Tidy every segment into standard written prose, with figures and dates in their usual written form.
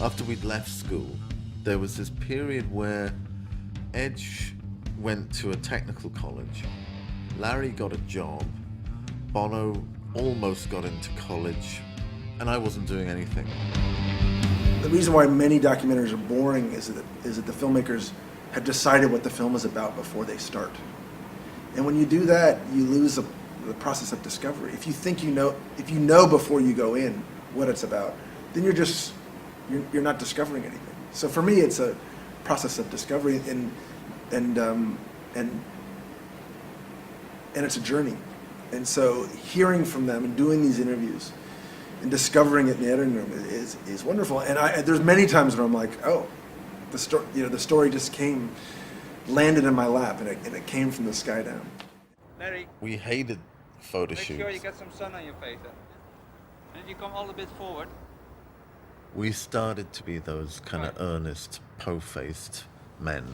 After we'd left school, there was this period where Edge went to a technical college, Larry got a job, Bono almost got into college, and I wasn't doing anything. The reason why many documentaries are boring is that the filmmakers have decided what the film is about before they start. And when you do that, you lose the process of discovery. If you think you know before you go in what it's about, then you're not discovering anything. So for me, it's a process of discovery, and it's a journey. And so hearing from them and doing these interviews and discovering it in the editing room is wonderful. And there's many times where I'm like, oh, the story just landed in my lap, and it came from the sky down. Larry, We hated photo make shoots. sure you get some sun on your face. And if you come all a bit forward. We started to be those kind of earnest, po-faced men.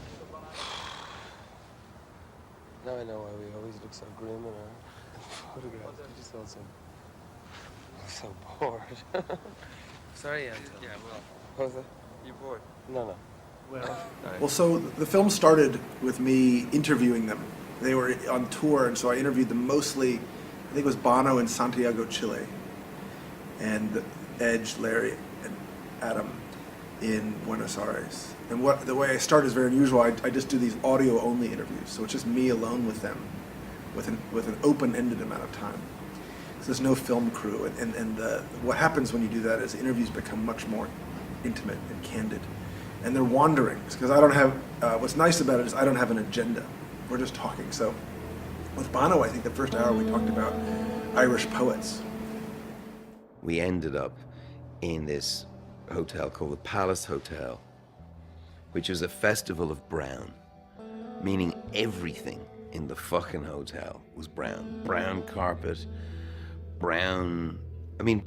Now I know why we always look so grim in our photographs. We just felt so bored. Sorry, Anton. Yeah, well, What was that? you're bored. No. Well, so the film started with me interviewing them. They were on tour, and so I interviewed them mostly. I think it was Bono in Santiago, Chile, and Edge, Larry, and Adam in Buenos Aires. And the way I start is very unusual. I just do these audio-only interviews, so it's just me alone with them, with an open-ended amount of time. So there's no film crew, and what happens when you do that is interviews become much more intimate and candid, and they're wanderings, because I don't have. What's nice about it is I don't have an agenda. We're just talking. So with Bono, I think the first hour we talked about Irish poets. We ended up in this hotel called the Palace Hotel, which was a festival of brown, meaning everything in the fucking hotel was brown. Brown carpet, brown,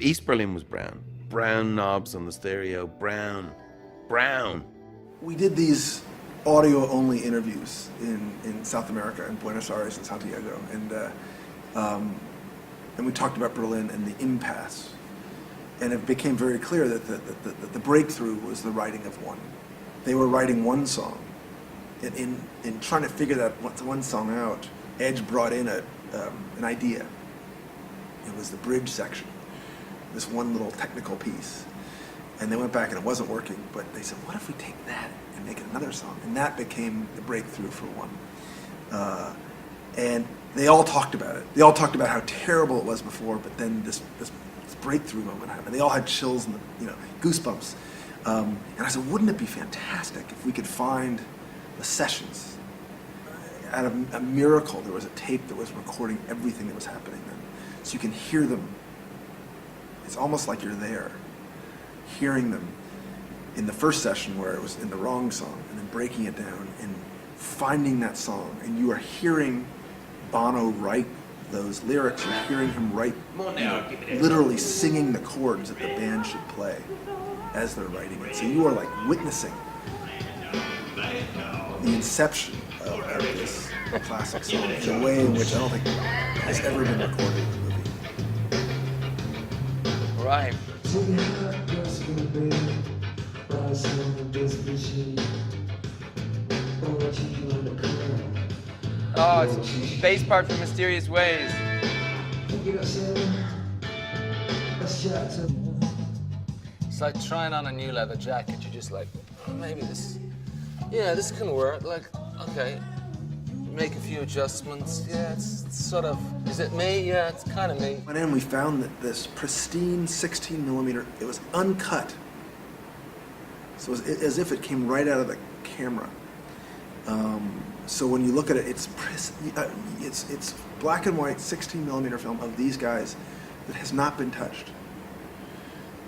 East Berlin was brown. Brown knobs on the stereo, brown. We did these audio-only interviews in South America, in Buenos Aires and Santiago, and we talked about Berlin and the impasse. And it became very clear that the breakthrough was the writing of one. They were writing one song. In trying to figure that one song out, Edge brought in an idea. It was the bridge section, this one little technical piece. And they went back and it wasn't working, but they said, what if we take that and make it another song? And that became the breakthrough for one. And they all talked about it. They all talked about how terrible it was before, but then this breakthrough moment happened. They all had chills and goosebumps. And I said, wouldn't it be fantastic if we could find the sessions? Out of a miracle, there was a tape that was recording everything that was happening then. So you can hear them. It's almost like you're there, hearing them in the first session where it was in the wrong song, and then breaking it down and finding that song. And you are hearing Bono write those lyrics. You're hearing him write, literally singing the chords that the band should play as they're writing it. So you are like witnessing the inception of this classic song in a way in which I don't think has ever been recorded in a movie. Right. Oh, it's bass part from Mysterious Ways. It's like trying on a new leather jacket. You're just like, oh, maybe this can work. Like, okay, make a few adjustments. Yeah, it's sort of, is it me? Yeah, it's kind of me. Went in, we found that this pristine 16 millimeter, it was uncut. So it was as if it came right out of the camera. So when you look at it, it's black and white 16 millimeter film of these guys that has not been touched.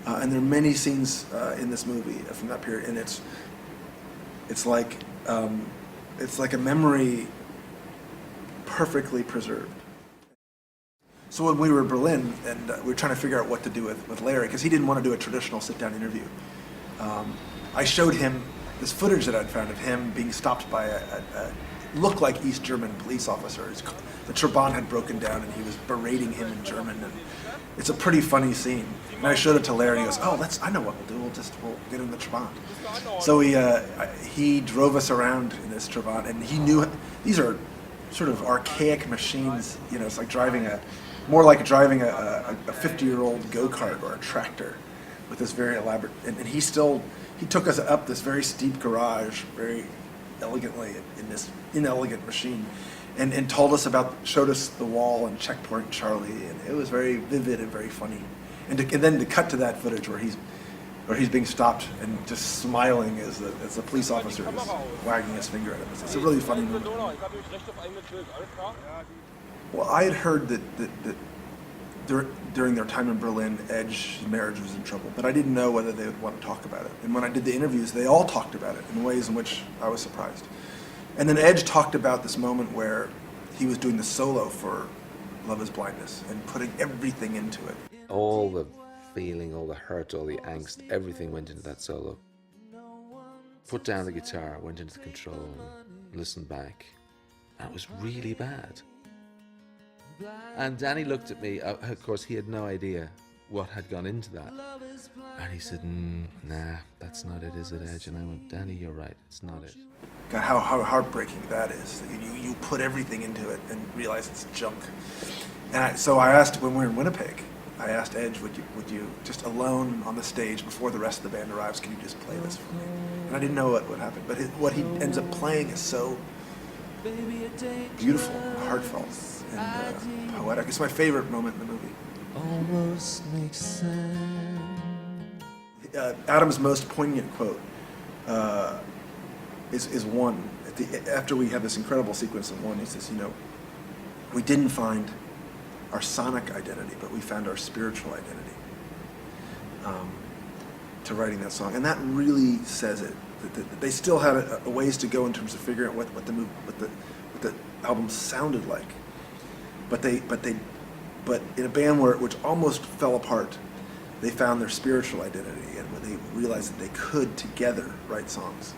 And there are many scenes in this movie from that period, and it's like a memory perfectly preserved. So when we were in Berlin, and we were trying to figure out what to do with Larry, because he didn't want to do a traditional sit-down interview, I showed him this footage that I'd found of him being stopped by looked like East German police officers. The Trabant had broken down and he was berating him in German, and it's a pretty funny scene. And I showed it to Larry and he goes, "Oh, I know what we'll do. We'll get in the Trabant." So he drove us around in this Trabant, and he knew these are sort of archaic machines. You know, it's like more like driving a 50-year-old go-kart or a tractor with this very elaborate. And he took us up this very steep garage very elegantly in this inelegant machine, and showed us the wall and Checkpoint Charlie, and it was very vivid and very funny. And then to cut to that footage where he's being stopped and just smiling as the police officer is wagging his finger at him. It's a really funny moment. Well, I had heard that during their time in Berlin, Edge's marriage was in trouble, but I didn't know whether they would want to talk about it. And when I did the interviews, they all talked about it in ways in which I was surprised. And then Edge talked about this moment where he was doing the solo for Love Is Blindness and putting everything into it. All the feeling, all the hurt, all the angst, everything went into that solo. Put down the guitar, went into the control, and listened back. That was really bad. And Danny looked at me, of course he had no idea what had gone into that. And he said, "Nah, that's not it, is it, Edge?" And I went, "Danny, you're right, it's not it." God, how heartbreaking that is. That you put everything into it and realize it's junk. And so I asked, when we were in Winnipeg, I asked Edge, would you just alone on the stage before the rest of the band arrives, can you just play this for me? And I didn't know what would happen, but what he ends up playing is so beautiful, heartfelt, and poetic. It's my favorite moment in the movie. Almost makes sense. Adam's most poignant quote is one. After we have this incredible sequence in one, he says, "We didn't find our sonic identity, but we found our spiritual identity," to writing that song. And that really says it. That they still had a ways to go in terms of figuring out what the album sounded like. But in a band which almost fell apart, they found their spiritual identity, and when they realized that they could together write songs.